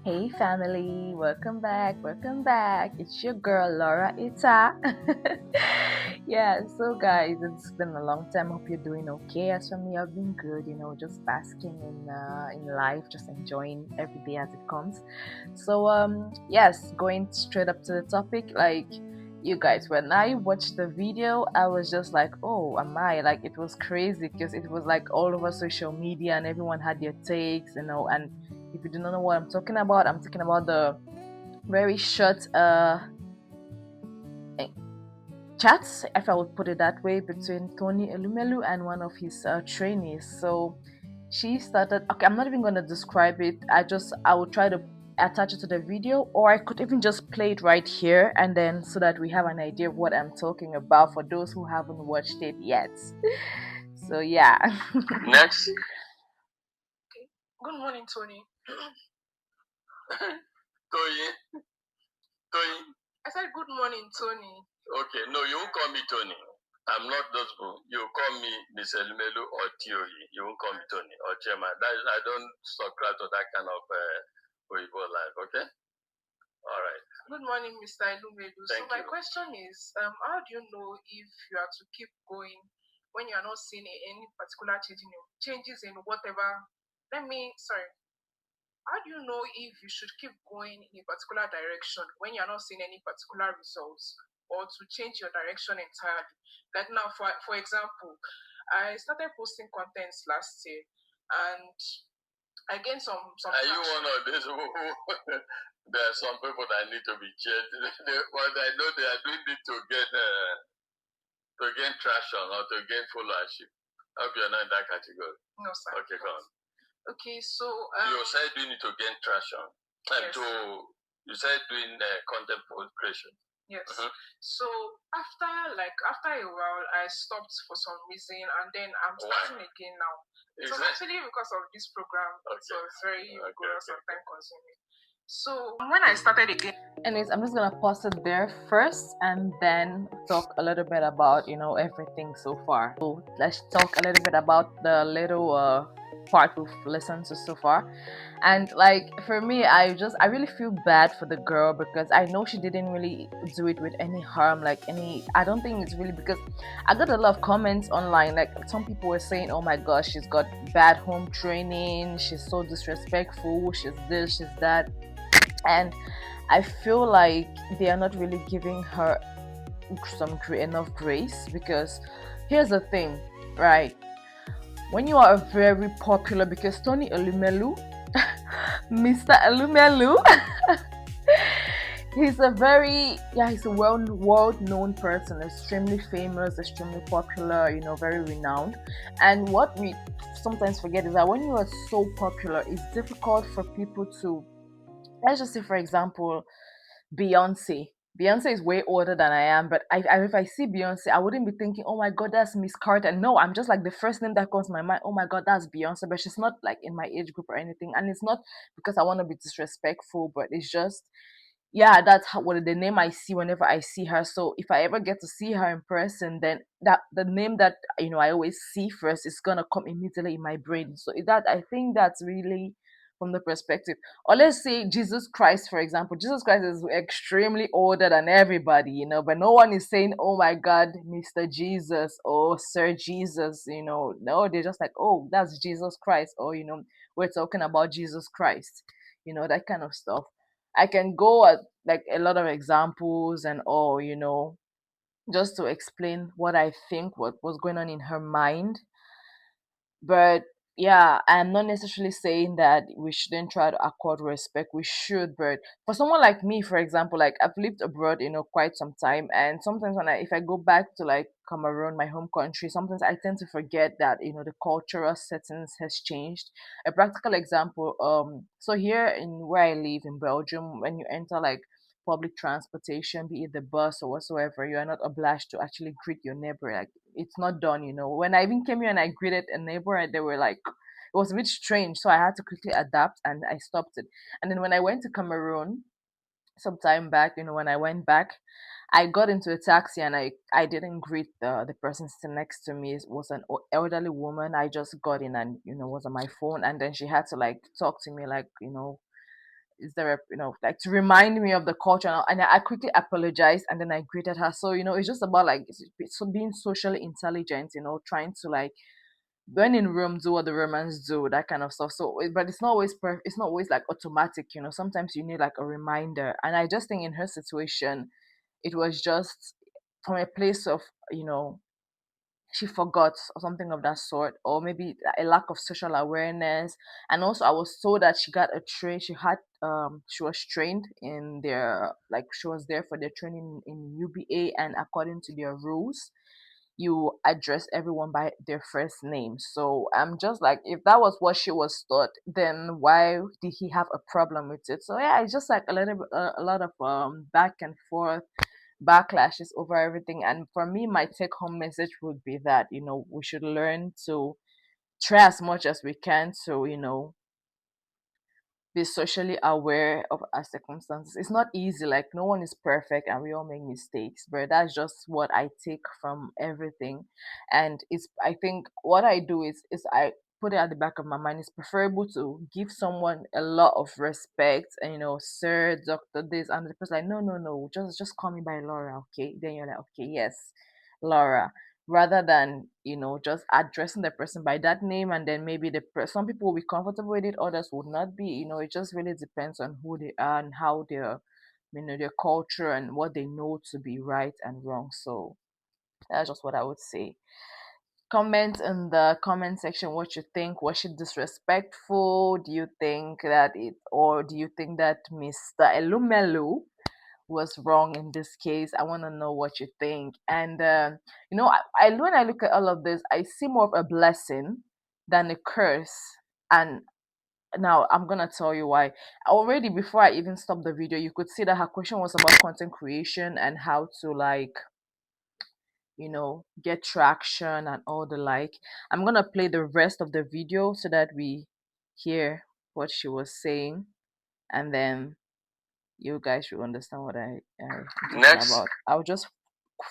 Hey family, welcome back, welcome back. It's your girl Laura Ita. Yeah, so guys, it's been a long time. Hope you're doing okay. As for me, I've been good, just basking in life, just enjoying every day as it comes. So yes, going straight up to the topic, like you guys, when I watched the video, I was just like, oh, am I? Like it was crazy because it was like all over social media and everyone had their takes, and if you do not know what I'm talking about the very short eh, chats, if I would put it that way, between Tony Elumelu and one of his trainees. So she started. Okay, I'm not even gonna describe it. I will try to attach it to the video, or I could even just play it right here, and then so that we have an idea of what I'm talking about for those who haven't watched it yet. So yeah. Next. Okay. Good morning, Tony. Toyi. Toyi. I said good morning, Tony. Okay, no, you won't call me Tony. I'm not those people. You call me Miss Elumelu or Theory. You won't call me Tony or Chairman. I don't subscribe to that kind of Weibo life, okay? All right. Good morning, Mr. Elumelu. So my question is, how do you know if you are to keep going when you are not seeing any particular changes in whatever? How do you know if you should keep going in a particular direction when you're not seeing any particular results, or to change your direction entirely? Like now, for example, I started posting contents last year, and I gained some. Are you one of these who there are some people that need to be changed? But I know they are doing it to gain traction or to gain followership. I hope you're not in that category. No, sir. Okay, go on. Okay, so you said doing it to gain traction. Yes. You said doing content creation. Yes. So after a while, I stopped for some reason, and then I'm starting again now. It was actually because of this program. Okay. It was very rigorous and time consuming. So when I started again. Anyways, I'm just gonna pause it there first and then talk a little bit about everything so far. So let's talk a little bit about the little part we've listened to so far. And like for me, I really feel bad for the girl because I know she didn't really do it with any harm, like any. I don't think it's really because I got a lot of comments online. Like some people were saying, "Oh my gosh, she's got bad home training. She's so disrespectful. She's this, she's that," and I feel like they are not really giving her some enough grace because here's the thing, right? When you are a very popular, because Tony Elumelu, Mr. Elumelu, he's a world known person, extremely famous, extremely popular, very renowned. And what we sometimes forget is that when you are so popular, it's difficult for people to, let's just say for example, Beyonce. Beyonce is way older than I am, but if I see Beyonce, I wouldn't be thinking, "Oh my God, that's Miss Carter." No, I'm just like the first name that comes to my mind. Oh my God, that's Beyonce, but she's not like in my age group or anything, and it's not because I want to be disrespectful, but it's just, yeah, that's what the name I see whenever I see her. So if I ever get to see her in person, then that the name that I always see first is gonna come immediately in my brain. So that I think that's really from the perspective. Or let's say Jesus Christ, for example. Jesus Christ is extremely older than everybody, but no one is saying, "Oh my God, Mr. Jesus" or "Sir Jesus." No, they're just like, "Oh, that's Jesus Christ," or we're talking about Jesus Christ. That kind of stuff. I can go at like a lot of examples and all, just to explain what I think what was going on in her mind. But yeah, I'm not necessarily saying that we shouldn't try to accord respect. We should, but for someone like me, for example, like I've lived abroad, quite some time, and sometimes if I go back to like Cameroon, my home country, sometimes I tend to forget that the cultural settings has changed. A practical example, so here in where I live in Belgium, when you enter like public transportation, be it the bus or whatsoever, you are not obliged to actually greet your neighbor. Like it's not done. When I even came here and I greeted a neighbor, and they were like, it was a bit strange, so I had to quickly adapt and I stopped it. And then when I went to Cameroon some time back, when I went back, I got into a taxi and I didn't greet the person sitting next to me. It was an elderly woman. I just got in and was on my phone, and then she had to like talk to me like is there a, like to remind me of the culture, and I quickly apologized, and then I greeted her. So it's just about like so being socially intelligent, trying to like when in Rome do what the Romans do, that kind of stuff. So but it's not always it's not always like automatic, sometimes you need like a reminder. And I just think in her situation it was just from a place of, you know she forgot or something of that sort, or maybe a lack of social awareness. And also I was told that she got a train she had she was trained in their, like she was there for their training in UBA, and according to their rules you address everyone by their first name. So I'm just like, if that was what she was taught, then why did he have a problem with it? So yeah, it's just like a lot of back and forth backlashes over everything. And for me, my take home message would be that we should learn to try as much as we can to be socially aware of our circumstances. It's not easy, like no one is perfect and we all make mistakes, but that's just what I take from everything. And it's, I think what I do is I put it at the back of my mind. It's preferable to give someone a lot of respect and sir, doctor, this, and the person like, no, no, no, just call me by Laura, okay? Then you're like, okay, yes, Laura, rather than just addressing the person by that name. And then maybe some people will be comfortable with it, others would not be. It just really depends on who they are and how their their culture and what they know to be right and wrong. So that's just what I would say. Comment in the comment section what you think. Was she disrespectful? Do you think that it, or do you think that Mr. Elumelu was wrong in this case? I want to know what you think. And I when I look at all of this, I see more of a blessing than a curse. And now I'm gonna tell you why. Already before I even stopped the video, you could see that her question was about content creation and how to like get traction and all the like. I'm gonna play the rest of the video so that we hear what she was saying, and then you guys should understand what I'm talking Next. about. I'll just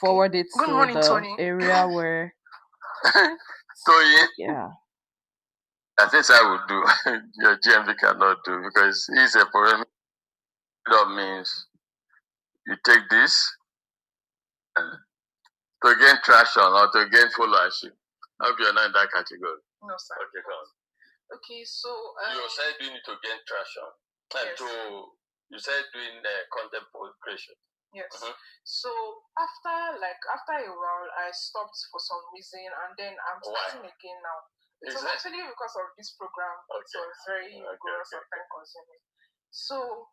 forward it Good to morning, the Tony. area where, Tony, yeah. I think I would do. Your GMV cannot do because he's a problem. That means you take this and to gain traction or to gain followership. I hope you're not in that category. No, sir. Okay, come on. Okay, so you said doing it to gain traction, and yes. You said doing content creation. Yes. So after a while, I stopped for some reason, and then I'm starting again now. It was actually because of this program. Okay. It was very rigorous and time consuming. So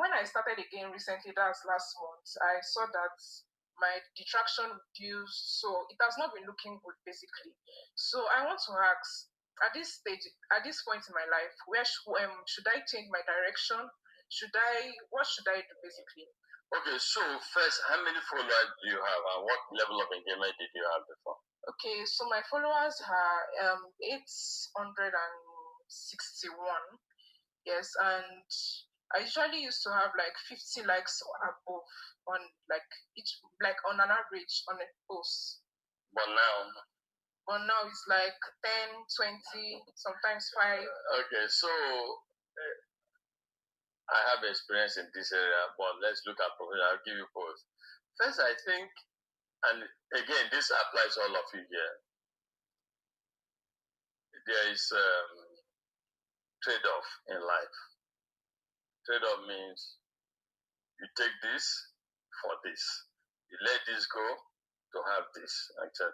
when I started again recently, that's last month, I saw that my detraction reduced, so it has not been looking good basically. So I want to ask, at this stage, at this point in my life, where should I change my direction? What should I do basically? Okay, so first, how many followers do you have, and what level of engagement did you have before? Okay, so my followers are 861. Yes, and I usually used to have like 50 likes or above on like each, like on an average on a post. But now it's like 10, 20, sometimes 5. Okay, so I have experience in this area, but let's look at professional. I'll give you both. First, I think, and again, this applies to all of you here. There is trade-off in life. Trade-off means you take this for this. You let this go to have this, etc.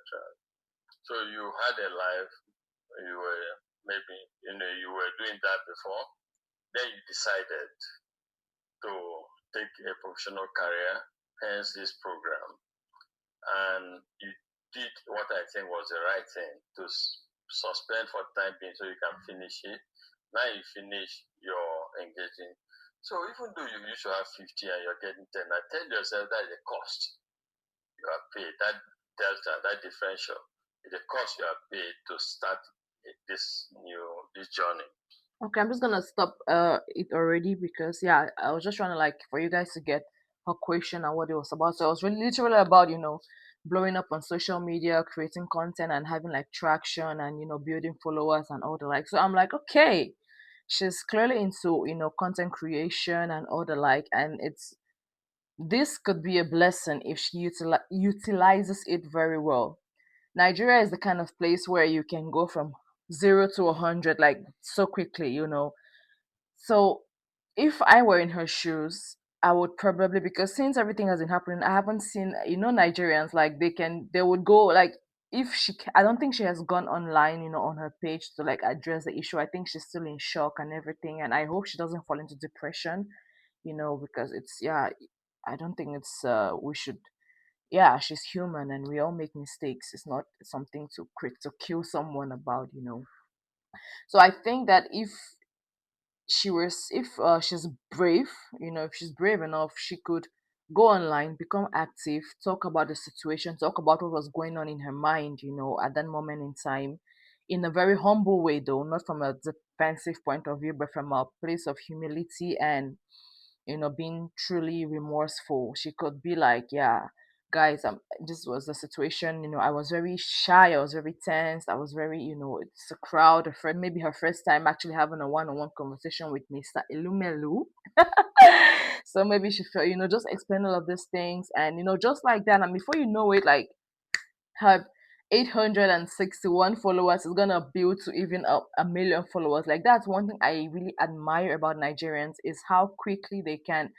So you had a life, you were maybe, you were doing that before. Then you decided to take a professional career, hence this program. And you did what I think was the right thing, to suspend for time being so you can finish it. Now you finish your engaging. So even though you used to have 50 and you're getting 10, now tell yourself that the cost you have paid, that delta, that differential, the cost you have paid to start this journey. Okay, I'm just gonna stop it already, because yeah, I was just trying to like for you guys to get her question and what it was about. So it was really literally about blowing up on social media, creating content and having like traction and building followers and all the like. So I'm like, okay, she's clearly into, content creation and all the like, and it's this could be a blessing if she utilizes it very well. Nigeria is the kind of place where you can go from 0 to 100 like so quickly. So if I were in her shoes, I would probably, because since everything has been happening, I haven't seen, Nigerians, like they would go like, if I don't think she has gone online, on her page to like address the issue. I think she's still in shock and everything, and I hope she doesn't fall into depression, because it's, yeah, I don't think it's we should, yeah, she's human and we all make mistakes. It's not something to kill someone about. So I think that if she's brave, if she's brave enough, she could go online, become active, talk about the situation, talk about what was going on in her mind, at that moment in time, in a very humble way, though, not from a defensive point of view, but from a place of humility and, being truly remorseful. She could be like, yeah, guys, this was the situation. I was very shy, I was very tense, I was very, it's a crowd, a friend, maybe her first time actually having a one-on-one conversation with Mr. Elumelu. So maybe she felt, just explain all of these things, and, just like that, and before you know it, like, her 861 followers is gonna build to even a million followers. Like, that's one thing I really admire about Nigerians, is how quickly they can,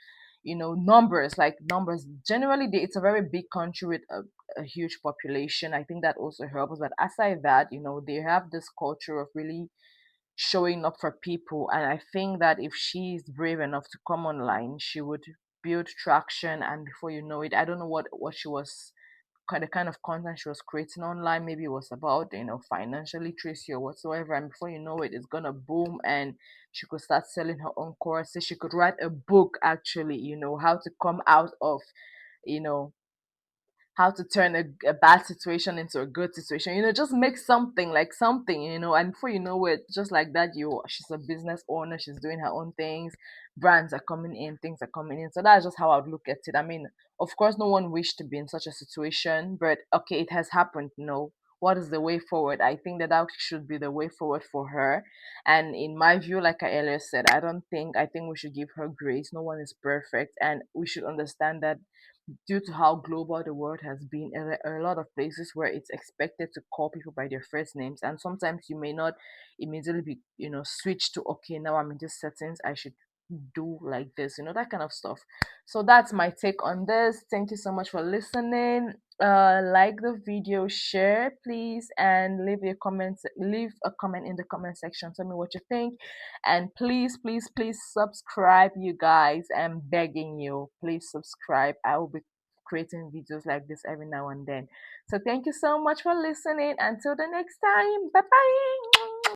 numbers, like numbers, generally it's a very big country with a huge population. I think that also helps, but aside that, they have this culture of really showing up for people, and I think that if she's brave enough to come online, she would build traction, and before you know it, I don't know what she was, the kind of content she was creating online. Maybe it was about, financial literacy or whatsoever, and before you know it, it's gonna boom, and she could start selling her own courses. She could write a book, actually, how to come out of, you know how to turn a bad situation into a good situation, just make something, like something, and before you know it, just like that, she's a business owner, she's doing her own things, brands are coming in, things are coming in. So that's just how I would look at it. I mean, of course, no one wished to be in such a situation, but okay, it has happened. What is the way forward? I think that should be the way forward for her. And in my view, like I earlier said, I think we should give her grace. No one is perfect, and we should understand that due to how global the world has been, there are a lot of places where it's expected to call people by their first names, and sometimes you may not immediately be, switch to, okay, now I'm in this settings, I should do like this, that kind of stuff. So that's my take on this. Thank you so much for listening. Like the video, share please, and leave a comment in the comment section. Tell me what you think, and please, please, please subscribe, you guys. I'm begging you, please subscribe. I will be creating videos like this every now and then. So thank you so much for listening. Until the next time, bye bye.